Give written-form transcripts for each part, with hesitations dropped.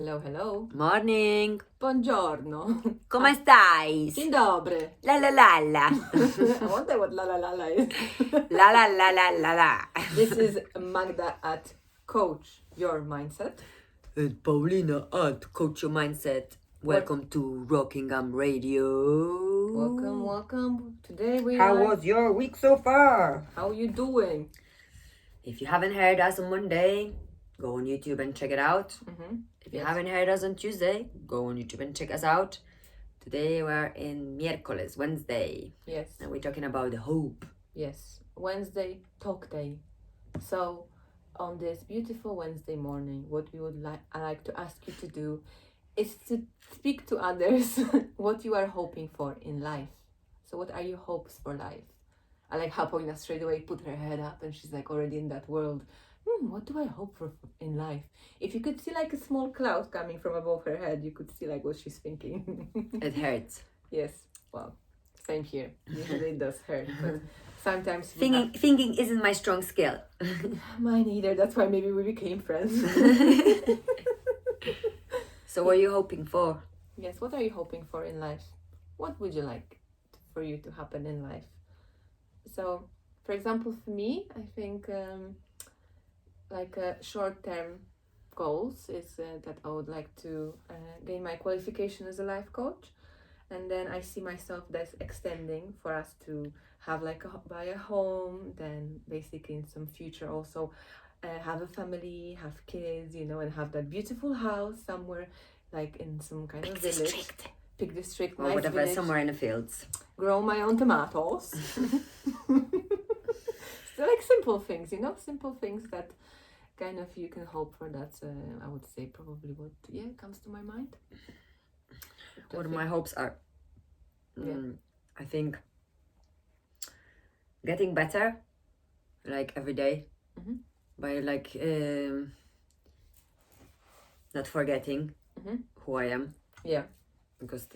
Hello, hello. Morning. Buongiorno. Come stai? Dzień dobry. La la la la. I wonder what la la la la is. La la la la la la. This is Magda at Coach Your Mindset. And Paulina at Coach Your Mindset. Welcome to Rockingham Radio. Welcome. Today we How was your week so far? How you doing? If you haven't heard us on Monday, go on YouTube and check it out. If you haven't heard us on Tuesday, go on YouTube and check us out. Today we're in miércoles, Wednesday. Yes. And we're talking about the hope. Yes. Wednesday, TalkDay. So, on this beautiful Wednesday morning, what we would I like to ask you to do is to speak to others what you are hoping for in life. So, what are your hopes for life? I like how Paulina straight away put her head up and she's like already in that world. What do I hope for in life? If you could see like a small cloud coming from above her head, you could see like what she's thinking. It hurts. Yes, well, same here. Usually it does hurt, but sometimes Thinking isn't my strong skill. mine either. That's why maybe we became friends. So what are you hoping for? Yes, what are you hoping for in life? What would you like for you to happen in life? So, for example, for me, I think short-term goals is that I would like to gain my qualification as a life coach, and then I see myself that's extending for us to have buy a home, then basically in some future also have a family, have kids, and have that beautiful house somewhere like in some kind of village. Big district, Or nice whatever, village. somewhere in the fields. Grow my own tomatoes. So like simple things, simple things that kind of you can hope for. That's I would say probably what comes to my mind. What my hopes are. I think getting better, like every day, by not forgetting who I am. Yeah. Because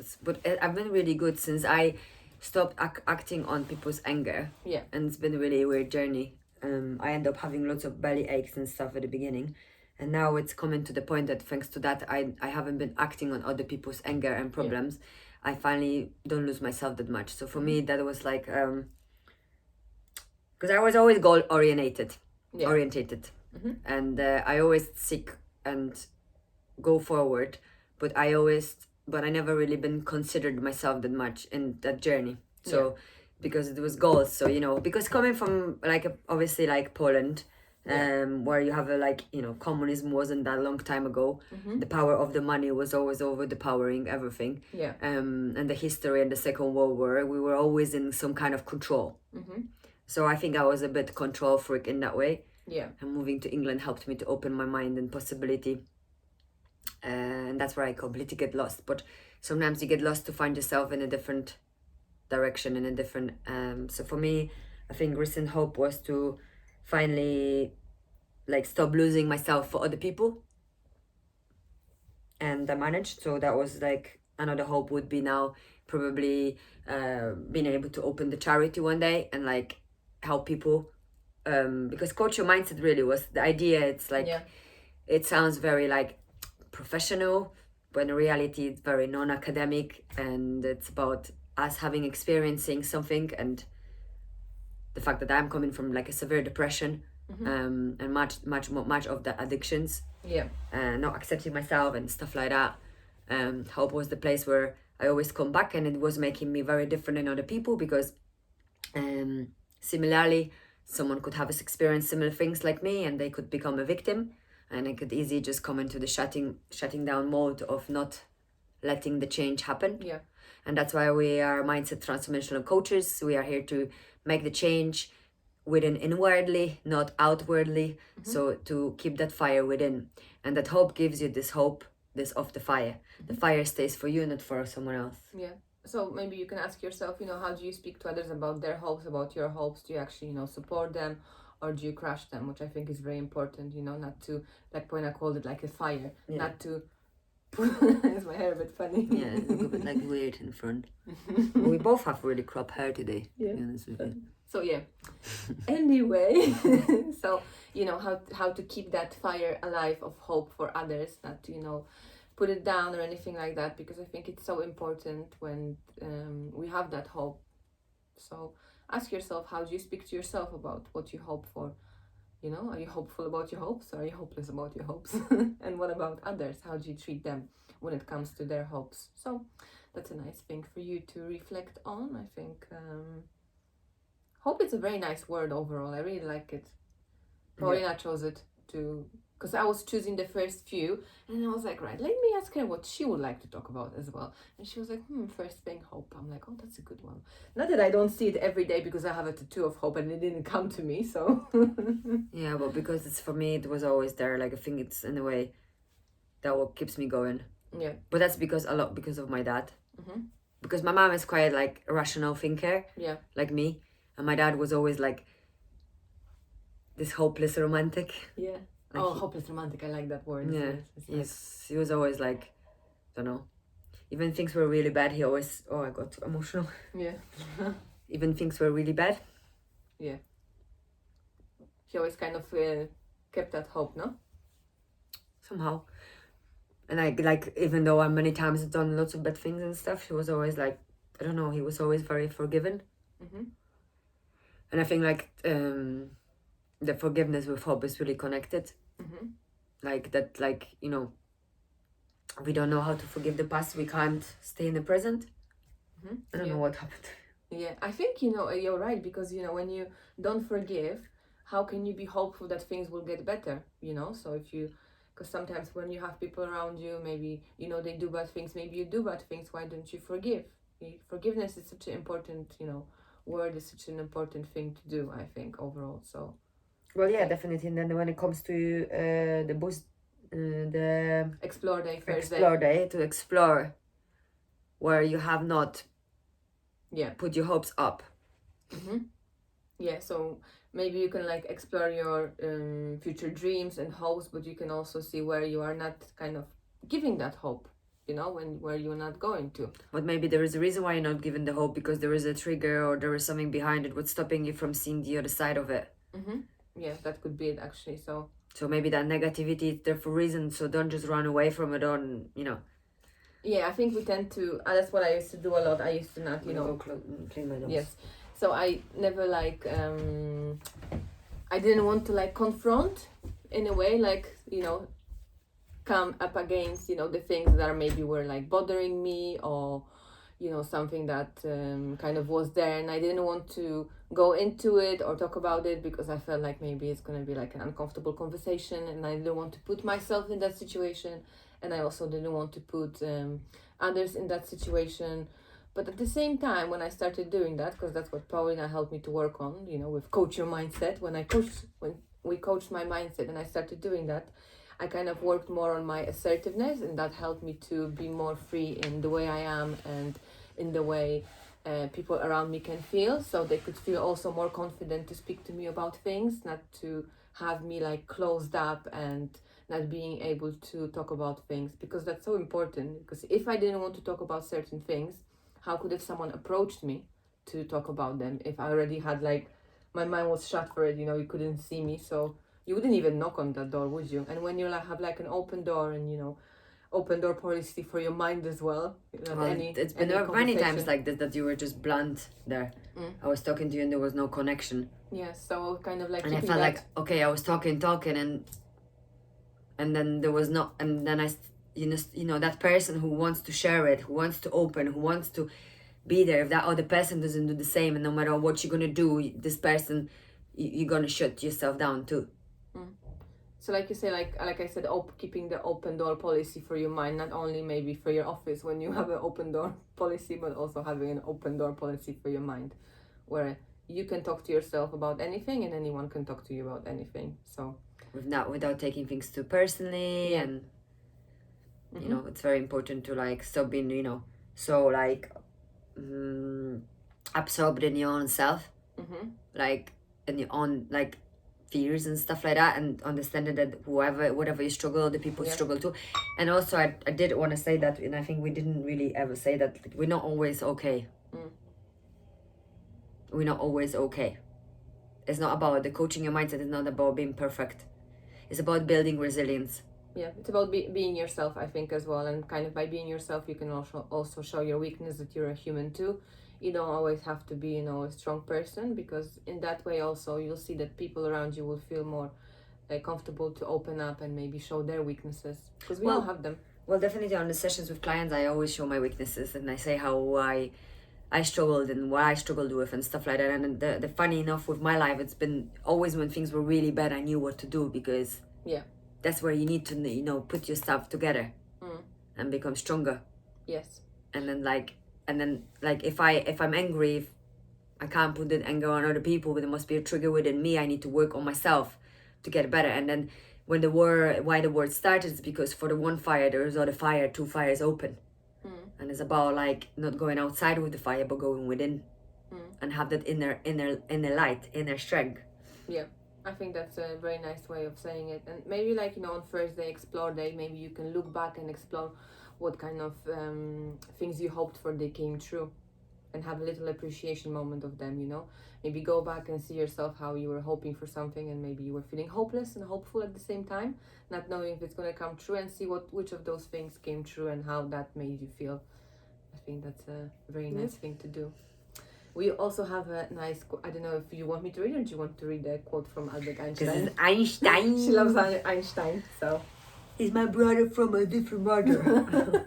I've been really good since I stopped acting on people's anger. Yeah. And it's been a really weird journey. I end up having lots of belly aches and stuff at the beginning. And now it's coming to the point that thanks to that, I haven't been acting on other people's anger and problems. Yeah. I finally don't lose myself that much. So for me, that was like, because I was always goal-oriented. And I always seek and go forward. But I never really been considered myself that much in that journey. So, because it was goals. So, because coming from obviously Poland, where you have communism wasn't that long time ago. The power of the money was always overpowering everything. Yeah. And the history and the Second World War, we were always in some kind of control. So I think I was a bit control freak in that way. Yeah. And moving to England helped me to open my mind and possibility. And that's where I completely get lost. But sometimes you get lost to find yourself in a different direction, in a different so for me, I think recent hope was to finally stop losing myself for other people, and I managed. So that was another hope would be now probably being able to open the charity one day and help people, because Coach Your Mindset really was the idea. It's it sounds very professional, but in reality it's very non-academic, and it's about us experiencing something, and the fact that I'm coming from a severe depression, and much of the addictions, not accepting myself and stuff like that. Hope was the place where I always come back, and it was making me very different than other people, because similarly someone could have experienced similar things like me, and they could become a victim. And I could easily just come into the shutting down mode of not letting the change happen. Yeah. And that's why we are mindset transformational coaches. We are here to make the change within inwardly, not outwardly. So to keep that fire within. And that hope gives you this hope, this of the fire. The fire stays for you, not for someone else. Yeah. So maybe you can ask yourself, how do you speak to others about their hopes, about your hopes? Do you actually, support them? Or do you crush them, which I think is very important, not to, when I called it a fire, not to, is my hair a bit funny? Yeah, it's a bit weird in front. We both have really crop hair today, to be honest with you. So anyway, so, how to keep that fire alive of hope for others, not to, put it down or anything like that, because I think it's so important when we have that hope. So ask yourself, how do you speak to yourself about what you hope for? You know, are you hopeful about your hopes, or are you hopeless about your hopes? And what about others? How do you treat them when it comes to their hopes? So that's a nice thing for you to reflect on. I think hope is a very nice word overall. I really like it. Paulina chose it to, because I was choosing the first few, and I was like, right, let me ask her what she would like to talk about as well. And she was like, first thing, hope. I'm like, oh, that's a good one. Not that I don't see it every day, because I have a tattoo of hope and it didn't come to me, so. Yeah, but because it's, for me, it was always there. Like, I think it's in a way that what keeps me going. Yeah. But that's because of my dad. Mm-hmm. Because my mom is quite like a rational thinker, Yeah. like me, and my dad was always like this hopeless romantic. Yeah. Like hopeless romantic. I like that word. Yeah. Yes, He was always like, don't know. Even things were really bad, he always, I got too emotional. Yeah. Even things were really bad. Yeah. He always kind of kept that hope, no? Somehow. And I like, even though I many times have done lots of bad things and stuff, he was always like, I don't know, he was always very forgiving. Mm-hmm. And I think like the forgiveness with hope is really connected. Mm-hmm. Like that, like, you know, we don't know how to forgive the past, we can't stay in the present. Mm-hmm. I don't know what happened. Yeah, I think, you're right, because, when you don't forgive, how can you be hopeful that things will get better, So if you, because sometimes when you have people around you, maybe, they do bad things, maybe you do bad things, why don't you forgive? Forgiveness is such an important, word, is such an important thing to do, I think, overall, so. Well, yeah, definitely. And then when it comes to the boost, the ExploreDay, first ExploreDay, to explore where you have not put your hopes up. Mm-hmm. Yeah, so maybe you can like explore your future dreams and hopes, but you can also see where you are not kind of giving that hope, where you're not going to. But maybe there is a reason why you're not giving the hope, because there is a trigger or there is something behind it what's stopping you from seeing the other side of it. Mm-hmm. Yeah, that could be it actually. So maybe that negativity is there for a reason, so don't just run away from it on, Yeah, I think we tend to, that's what I used to do a lot. I used to not, clean my nose. Yes. So I never like, I didn't want to like confront in a way, like, come up against, the things that maybe were like bothering me, or, something that kind of was there, and I didn't want to go into it or talk about it, because I felt like maybe it's going to be like an uncomfortable conversation, and I didn't want to put myself in that situation, and I also didn't want to put others in that situation. But at the same time, when I started doing that, because that's what Paulina helped me to work on, with Coach Your Mindset, when we coached my mindset and I started doing that, I kind of worked more on my assertiveness, and that helped me to be more free in the way I am and in the way people around me can feel, so they could feel also more confident to speak to me about things, not to have me like closed up and not being able to talk about things, because that's so important. Because if I didn't want to talk about certain things, how could if someone approached me to talk about them, if I already had like, my mind was shut for it, you couldn't see me, so you wouldn't even knock on that door, would you? And when you like have like an open door, and open door policy for your mind as well. It's been many times like this that you were just blunt there. I was talking to you and there was no connection. Yeah, so kind of like. And I felt like, okay, I was talking, and then there was no, and then I, that person who wants to share it, who wants to open, who wants to be there. If that other person doesn't do the same, and no matter what you're gonna do, this person, you're gonna shut yourself down too. So like you say, like I said, keeping the open door policy for your mind, not only maybe for your office when you have an open door policy, but also having an open door policy for your mind, where you can talk to yourself about anything and anyone can talk to you about anything. So without taking things too personally, and it's very important to like stop being, so like absorbed in your own self, like in your own like fears and stuff like that, and understanding that whatever you struggle, other people struggle too. And also I did want to say that, and I think we didn't really ever say that, like, we're not always okay. We're not always okay. It's not about the coaching your mindset, it's not about being perfect. It's about building resilience. Yeah, it's about being yourself, I think, as well. And kind of by being yourself, you can also show your weakness, that you're a human too. You don't always have to be, you know, a strong person, because in that way also you'll see that people around you will feel more comfortable to open up and maybe show their weaknesses, because we all have them. Well, definitely on the sessions with clients, I always show my weaknesses and I say how I struggled and what I struggled with and stuff like that. And the funny enough with my life, it's been always when things were really bad, I knew what to do, because that's where you need to, you know, put yourself together and become stronger. Yes. And then like if I'm angry, if I can't put that anger on other people, but there must be a trigger within me. I need to work on myself to get better. And then when why the word started is because for the one fire there is other fire, two fires open. And it's about like not going outside with the fire, but going within and have that inner light, inner strength. Yeah, I think that's a very nice way of saying it. And maybe like, you know, on first day, explore day, maybe you can look back and explore what kind of things you hoped for they came true, and have a little appreciation moment of them, you know. Maybe go back and see yourself how you were hoping for something and maybe you were feeling hopeless and hopeful at the same time, not knowing if it's going to come true, and see which of those things came true and how that made you feel. I think that's a very nice thing to do. We also have a nice, I don't know if you want me to read, or do you want to read a quote from Albert Einstein? Because it's Einstein. She loves Einstein, so. He's my brother from a different mother.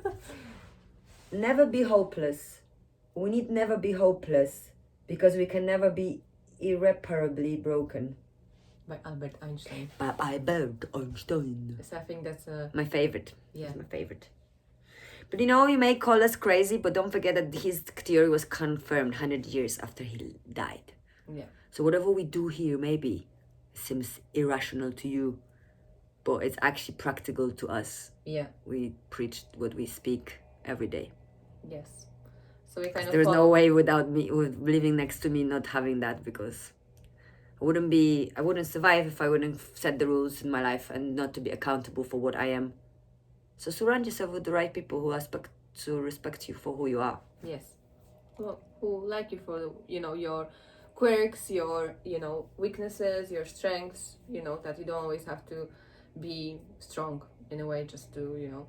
Never be hopeless. We need never be hopeless, because we can never be irreparably broken. By Albert Einstein. By Albert Einstein. So I think that's my favorite. Yeah. He's my favorite. But you know, you may call us crazy, but don't forget that his theory was confirmed 100 years after he died. Yeah. So whatever we do here maybe seems irrational to you, but it's actually practical to us. Yeah. We preach what we speak every day. Yes. So we kind of there's no way without me, with living next to me, not having that, because I wouldn't survive if I wouldn't set the rules in my life and not to be accountable for what I am. So surround yourself with the right people who respect you for who you are. Yes. Well, who like you for, you know, your quirks, your, you know, weaknesses, your strengths, you know, that you don't always have to be strong in a way just to, you know,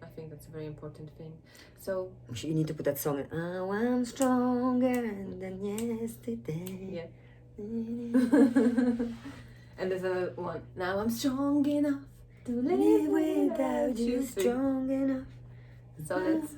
I think that's a very important thing. So you need to put that song in. Oh, I'm stronger than yesterday. Yeah. And there's another one. Now I'm strong enough to live without you. Strong enough. So that's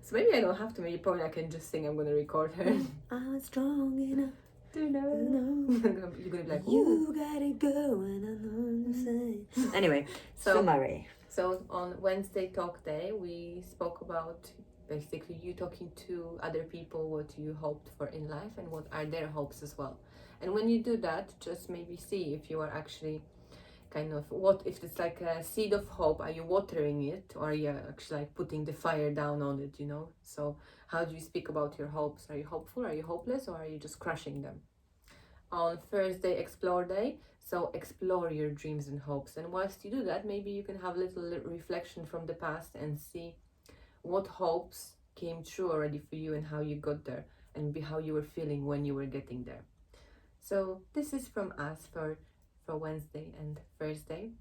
so maybe I don't have to. Maybe probably I can just sing. I'm gonna record her. I'm strong enough to know. You're gonna be like, you gotta go and I know. Anyway, summary. So on Wednesday Talk Day, we spoke about basically you talking to other people what you hoped for in life and what are their hopes as well. And when you do that, just maybe see if you are actually kind of, what if it's like a seed of hope, are you watering it, or are you actually like putting the fire down on it, you know? So how do you speak about your hopes? Are you hopeful, are you hopeless, or are you just crushing them? On Thursday, Explore Day, so explore your dreams and hopes, and whilst you do that, maybe you can have a little reflection from the past and see what hopes came true already for you and how you got there, and how you were feeling when you were getting there. So this is from us for Wednesday and Thursday.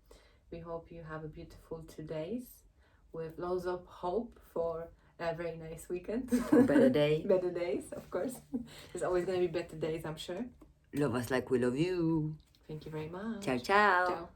We hope you have a beautiful 2 days with loads of hope for a very nice weekend. Better day. Better days, of course. There's always going to be better days, I'm sure. Love us like we love you. Thank you very much. Ciao, ciao. Ciao.